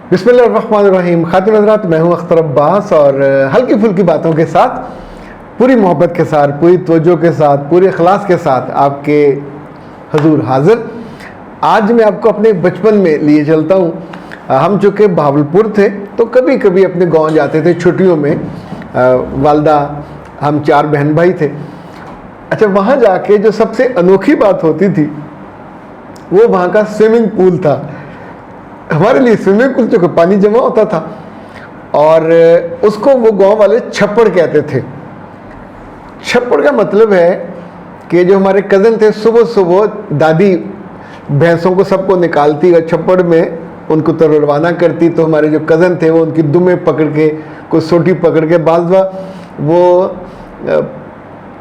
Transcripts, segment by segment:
बिस्मिल्लाहिर्रहमानिर्रहीम। खातिन हज़रात, मैं हूँ अख्तर अब्बास और हल्की फुल्की बातों के साथ, पूरी मोहब्बत के साथ, पूरी तवज्जो के साथ, पूरे इखलास के साथ आपके हजूर हाजिर। आज मैं आपको अपने बचपन में लिए चलता हूँ। हम चूँकि भावलपुर थे तो कभी कभी अपने गांव जाते थे छुट्टियों में। वालदा, हम 4 बहन भाई थे। अच्छा, वहाँ जाके जो सबसे अनोखी बात होती थी वो वहाँ का स्विमिंग पूल था। हमारे लिए स्विमिंग पूल जो पानी जमा होता था और उसको वो गांव वाले छप्पड़ कहते थे। छप्पड़ का मतलब है कि जो हमारे कज़न थे, सुबह सुबह दादी भैंसों को सबको निकालती और छप्पड़ में उनको तो रवाना करती, तो हमारे जो कज़न थे वो उनकी दुमें पकड़ के, कोई सोटी पकड़ के, बाजवा वो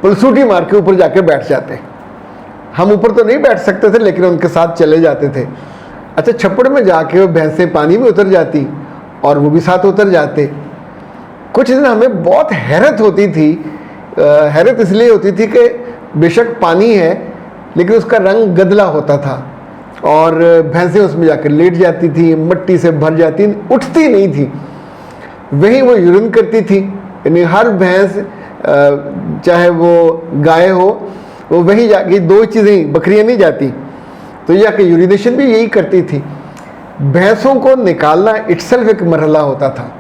पुलसूटी मार के ऊपर जाके बैठ जाते। हम ऊपर तो नहीं बैठ सकते थे लेकिन उनके साथ चले जाते थे। अच्छा, छप्पड़ में जाके वो भैंसें पानी में उतर जाती और वो भी साथ उतर जाते। कुछ दिन हमें बहुत हैरत होती थी। हैरत इसलिए होती थी कि बेशक पानी है लेकिन उसका रंग गदला होता था और भैंसें उसमें जाकर लेट जाती थी, मिट्टी से भर जाती, उठती नहीं थी। वहीं वो यूरिन करती थी। यानी हर भैंस, चाहे वो गाय हो, वो वहीं जाके, 2 चीज़ें, बकरियां नहीं जाती, तो यह कि यूरिनेशन भी यही करती थी। भैंसों को निकालना इटसेल्फ एक मरहला होता था।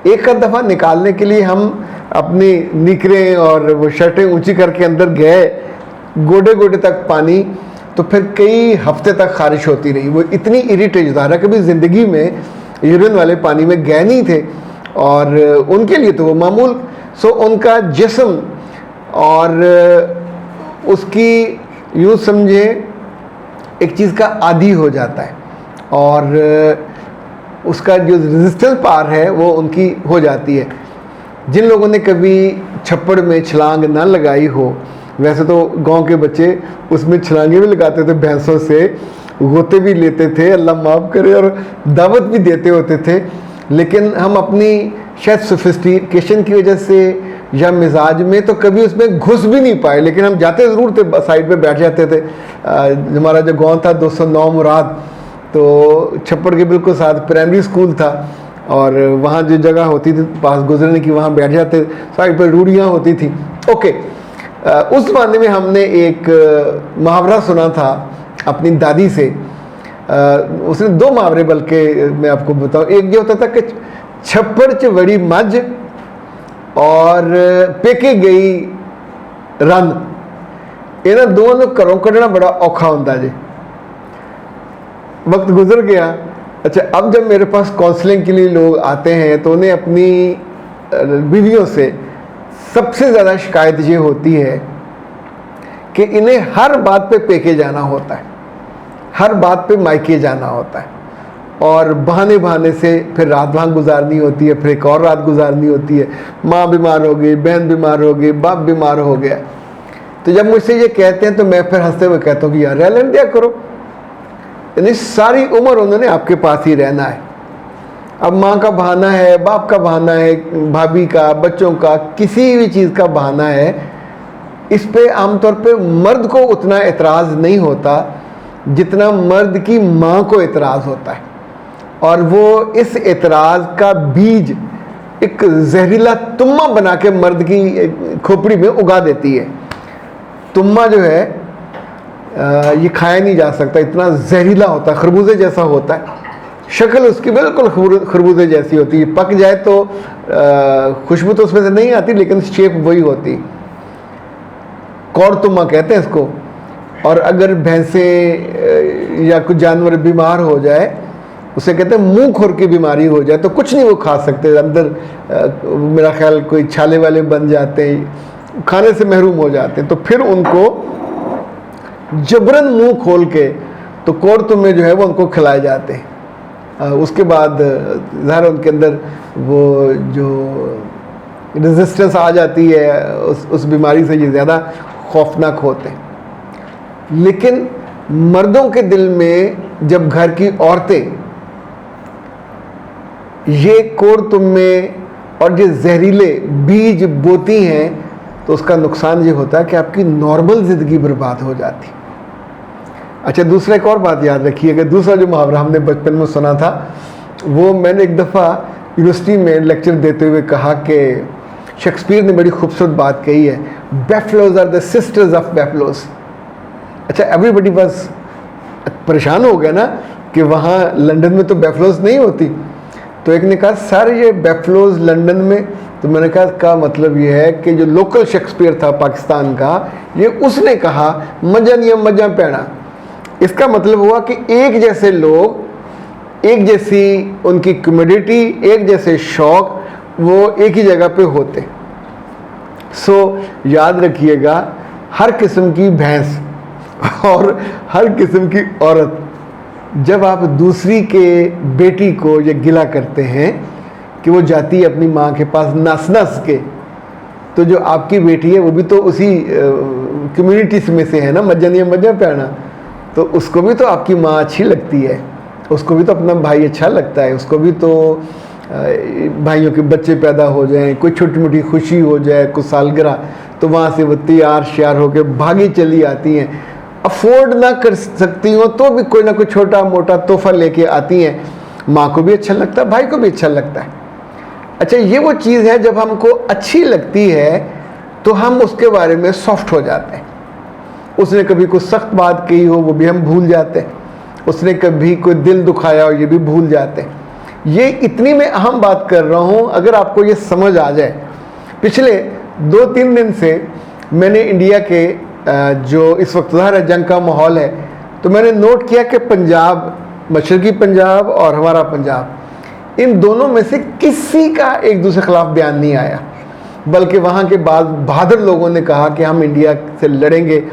एक आध दफ़ा निकालने के लिए हम अपनी निकरें और वो शर्टें ऊंची करके अंदर गए, गोडे गोडे तक पानी, तो फिर कई हफ्ते तक खारिश होती रही। वो इतनी इरिटेट था, कभी ज़िंदगी में यूरिन वाले पानी में गए नहीं थे और उनके लिए तो वो मामूल। सो उनका जिस्म और उसकी यूँ समझे एक चीज़ का आदी हो जाता है और उसका जो रेजिस्टेंस पावर है वो उनकी हो जाती है। जिन लोगों ने कभी छप्पड़ में छलांग ना लगाई हो, वैसे तो गांव के बच्चे उसमें छलांगे भी लगाते थे, भैंसों से गोते भी लेते थे, अल्लाह माफ़ करे, और दावत भी देते होते थे। लेकिन हम अपनी शायद सोफिस्टिकेशन की वजह से या मिजाज में तो कभी उसमें घुस भी नहीं पाए, लेकिन हम जाते ज़रूर थे, साइड पे बैठ जाते थे। हमारा जो गांव था 209 मुराद, तो छप्पड़ के बिल्कुल साथ प्राइमरी स्कूल था और वहाँ जो जगह होती थी पास गुजरने की, वहाँ बैठ जाते। साइड पर रूढ़ियाँ होती थी। ओके, उस ज़माने में हमने एक मुहावरा सुना था अपनी दादी से। उसने 2 मुहावरे बल्कि मैं आपको बताऊँ। एक ये होता था कि छप्पड़ च वड़ी मझ और पेके गई रन। इन्होंने दोनों घरों कढ़ना बड़ा औखा होता जी। वक्त गुजर गया। अच्छा, अब जब मेरे पास काउंसलिंग के लिए लोग आते हैं तो उन्हें अपनी बीवियों से सबसे ज़्यादा शिकायत ये होती है कि इन्हें हर बात पे पेके जाना होता है, हर बात पे मायके जाना होता है और बहाने बहाने से फिर रात वहाँ गुजारनी होती है, फिर एक और रात गुजारनी होती है। माँ बीमार हो गई, बहन बीमार हो गई, बाप बीमार हो गया। तो जब मुझसे ये कहते हैं तो मैं फिर हंसते हुए कहता हूँ कि यार रह लेने दिया करो। यानी सारी उम्र उन्होंने आपके पास ही रहना है। अब माँ का बहाना है, बाप का बहाना है, भाभी का, बच्चों का, किसी भी चीज़ का बहाना है। इस पे आमतौर पे मर्द को उतना एतराज़ नहीं होता जितना मर्द की माँ को एतराज़ होता है, और वो इस एतराज़ का बीज एक जहरीला तुम्मा बना के मर्द की खोपड़ी में उगा देती है। तुम्मा जो है ये खाया नहीं जा सकता, इतना जहरीला होता है, खरबूजे जैसा होता है। शक्ल उसकी बिल्कुल खरबूजे जैसी होती है। पक जाए तो खुशबू तो उसमें से नहीं आती लेकिन शेप वही होती। कौड़ तुम्मा कहते हैं इसको। और अगर भैंसे या कुछ जानवर बीमार हो जाए, उसे कहते हैं मुंह खुर की बीमारी हो जाए, तो कुछ नहीं वो खा सकते, अंदर मेरा ख्याल कोई छाले वाले बन जाते हैं, खाने से महरूम हो जाते हैं। तो फिर उनको जबरन मुंह खोल के तो कोड़ तुम्हे जो है वो उनको खिलाए जाते हैं। उसके बाद ज़ाहिर उनके अंदर वो जो रेजिस्टेंस आ जाती है उस बीमारी से, ये ज़्यादा खौफनाक होते हैं। लेकिन मर्दों के दिल में जब घर की औरतें ये कोड़ तुम्हे और ये जहरीले बीज बोती हैं तो उसका नुकसान ये होता है कि आपकी नॉर्मल ज़िंदगी बर्बाद हो जाती। अच्छा, दूसरा एक और बात याद रखिए कि दूसरा जो मुहावरा हमने बचपन में सुना था, वो मैंने एक दफ़ा यूनिवर्सिटी में लेक्चर देते हुए कहा कि शेक्सपियर ने बड़ी खूबसूरत बात कही है, बैफलोज आर द सिस्टर्स ऑफ बैफलोज। अच्छा, एवरीबडी बस परेशान हो गया ना कि वहाँ लंदन में तो बैफलोज नहीं होती। तो एक ने कहा सर ये बैफलोज लंदन में, तो मैंने कहा का मतलब ये है कि जो लोकल शेक्सपियर था पाकिस्तान का, ये उसने कहा मजा नहीं मजा पैना। इसका मतलब हुआ कि एक जैसे लोग, एक जैसी उनकी कम्युनिटी, एक जैसे शौक, वो एक ही जगह पे होते। सो याद रखिएगा, हर किस्म की भैंस और हर किस्म की औरत, जब आप दूसरी के बेटी को ये गिला करते हैं कि वो जाती है अपनी माँ के पास नस नस के, तो जो आपकी बेटी है वो भी तो उसी कम्युनिटी में से है ना, मजा नहीं मजा पैना, तो उसको भी तो आपकी माँ अच्छी लगती है, उसको भी तो अपना भाई अच्छा लगता है, उसको भी तो भाइयों के बच्चे पैदा हो जाएं, कोई छोटी मोटी खुशी हो जाए, कुछ सालगिरह, तो वहाँ से वो तैयार श्यार होकर भागी चली आती हैं। अफोर्ड ना कर सकती हो तो भी कोई ना कोई छोटा मोटा तोहफा लेके आती हैं। माँ को भी अच्छा लगता है, भाई को भी अच्छा लगता है। अच्छा, ये वो चीज़ है जब हमको अच्छी लगती है तो हम उसके बारे में सॉफ्ट हो जाते हैं। उसने कभी कोई सख्त बात कही हो वो भी हम भूल जाते हैं, उसने कभी कोई दिल दुखाया हो ये भी भूल जाते हैं। ये इतनी मैं अहम बात कर रहा हूँ, अगर आपको ये समझ आ जाए। पिछले 2-3 दिन से मैंने इंडिया के जो इस वक्त ज़ाहिर है जंग का माहौल है, तो मैंने नोट किया कि पंजाब, मशरकी पंजाब और हमारा पंजाब, इन दोनों में से किसी का एक दूसरे के खिलाफ बयान नहीं आया, बल्कि वहाँ के बाद बहादुर लोगों ने कहा कि हम इंडिया से लड़ेंगे,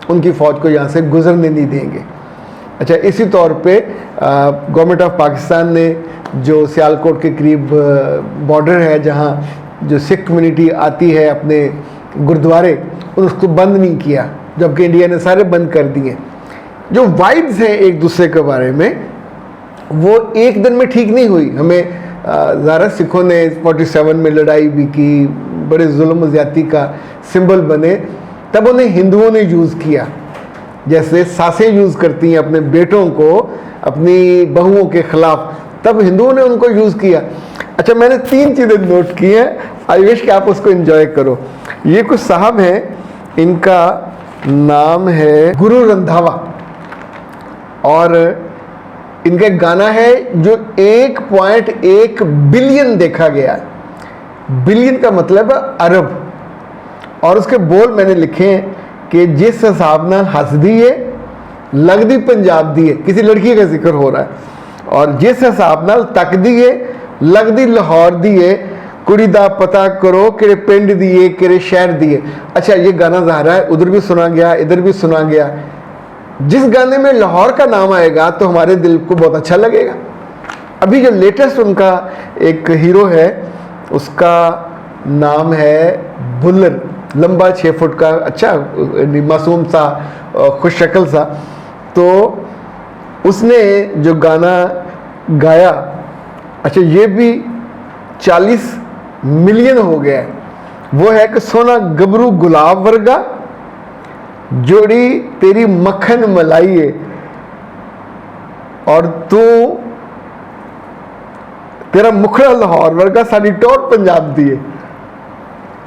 उनकी फ़ौज को यहाँ से गुजरने नहीं देंगे। अच्छा, इसी तौर पे गवर्नमेंट ऑफ पाकिस्तान ने जो सियालकोट के करीब बॉर्डर है जहाँ जो सिख कम्युनिटी आती है अपने गुरुद्वारे, उसको बंद नहीं किया, जबकि इंडिया ने सारे बंद कर दिए। जो वाइब्स हैं एक दूसरे के बारे में, वो एक दिन में ठीक नहीं हुई। हमें ज़ारा सिखों ने 47 में लड़ाई भी की, बड़े जुल्म ज़्यादती का सिंबल बने, तब उन्हें हिंदुओं ने यूज़ किया, जैसे सासें यूज़ करती हैं अपने बेटों को अपनी बहुओं के ख़िलाफ़, तब हिंदुओं ने उनको यूज़ किया। अच्छा, मैंने 3 चीज़ें नोट की हैं, आई विश कि आप उसको एंजॉय करो। ये कुछ साहब हैं, इनका नाम है गुरु रंधावा, और इनका एक गाना है जो 1.1 बिलियन देखा गया। बिलियन का मतलब है अरब, और उसके बोल मैंने लिखे हैं कि जिस हिसाब नाल हस दी है लगदी पंजाब दी है, किसी लड़की का जिक्र हो रहा है, और जिस हिसाब नाल तक दी है लगदी लाहौर दी है, कुड़ी दा पता करो किड़े पिंड दी है किड़े शहर दी है। अच्छा, ये गाना ज़ाहिर है उधर भी सुना गया, इधर भी सुना गया। जिस गाने में लाहौर का नाम आएगा तो हमारे दिल को बहुत अच्छा लगेगा। अभी जो लेटेस्ट उनका एक हीरो है, उसका नाम है बुल्लर, लंबा 6 फुट का, अच्छा मासूम सा, खुश शक्ल सा, तो उसने जो गाना गाया, अच्छा ये भी 40 मिलियन हो गया। वो है कि सोना गबरू गुलाब वर्गा, जोड़ी तेरी मक्खन मलाई है, और तू तेरा मुखड़ा लाहौर वर्गा, सारी टोट पंजाब दी है।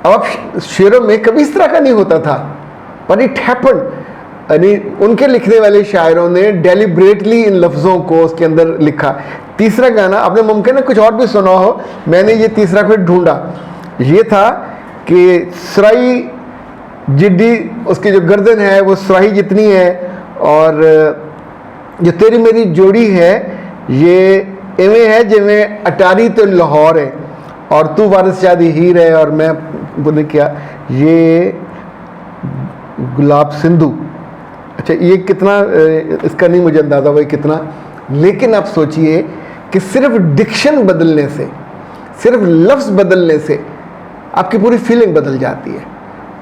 अब आप शेरों में कभी इस तरह का नहीं होता था, पर इट हैपेंड। यानी उनके लिखने वाले शायरों ने डेलिब्रेटली इन लफ्ज़ों को उसके अंदर लिखा। तीसरा गाना आपने मुमकिन है कुछ और भी सुना हो, मैंने ये तीसरा फिर ढूंढा। ये था कि सराई जिड्डी, उसकी जो गर्दन है वो सराही जितनी है, और जो तेरी मेरी जोड़ी है ये इवें है जिवें अटारी तो लाहौर है, और तू वारिस शादी हीर है, और मैं बोले क्या ये गुलाब सिंधु। अच्छा, ये कितना, इसका नहीं मुझे अंदाज़ा हुआ कितना, लेकिन आप सोचिए कि सिर्फ डिक्शन बदलने से, सिर्फ लफ्ज़ बदलने से आपकी पूरी फीलिंग बदल जाती है,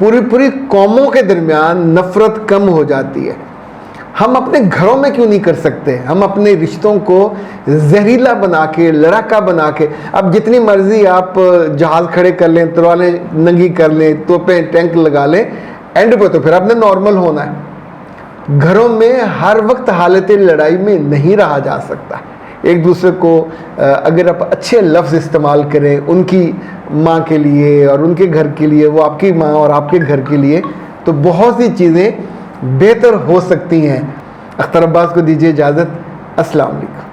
पूरी कौमों के दरमियान नफ़रत कम हो जाती है। हम अपने घरों में क्यों नहीं कर सकते? हम अपने रिश्तों को जहरीला बना के, लड़ाका बना के, अब जितनी मर्जी आप जहाज़ खड़े कर लें, तलवारें नंगी कर लें, तोपें टैंक लगा लें, एंड पे तो फिर आपने नॉर्मल होना है। घरों में हर वक्त हालत लड़ाई में नहीं रहा जा सकता, एक दूसरे को अगर आप अच्छे लफ्ज़ इस्तेमाल करें उनकी माँ के लिए और उनके घर के लिए, वो आपकी माँ और आपके घर के लिए, तो बहुत सी चीज़ें बेहतर हो सकती हैं। अख्तर अब्बास को दीजिए इजाज़त। अस्सलाम वालेकुम।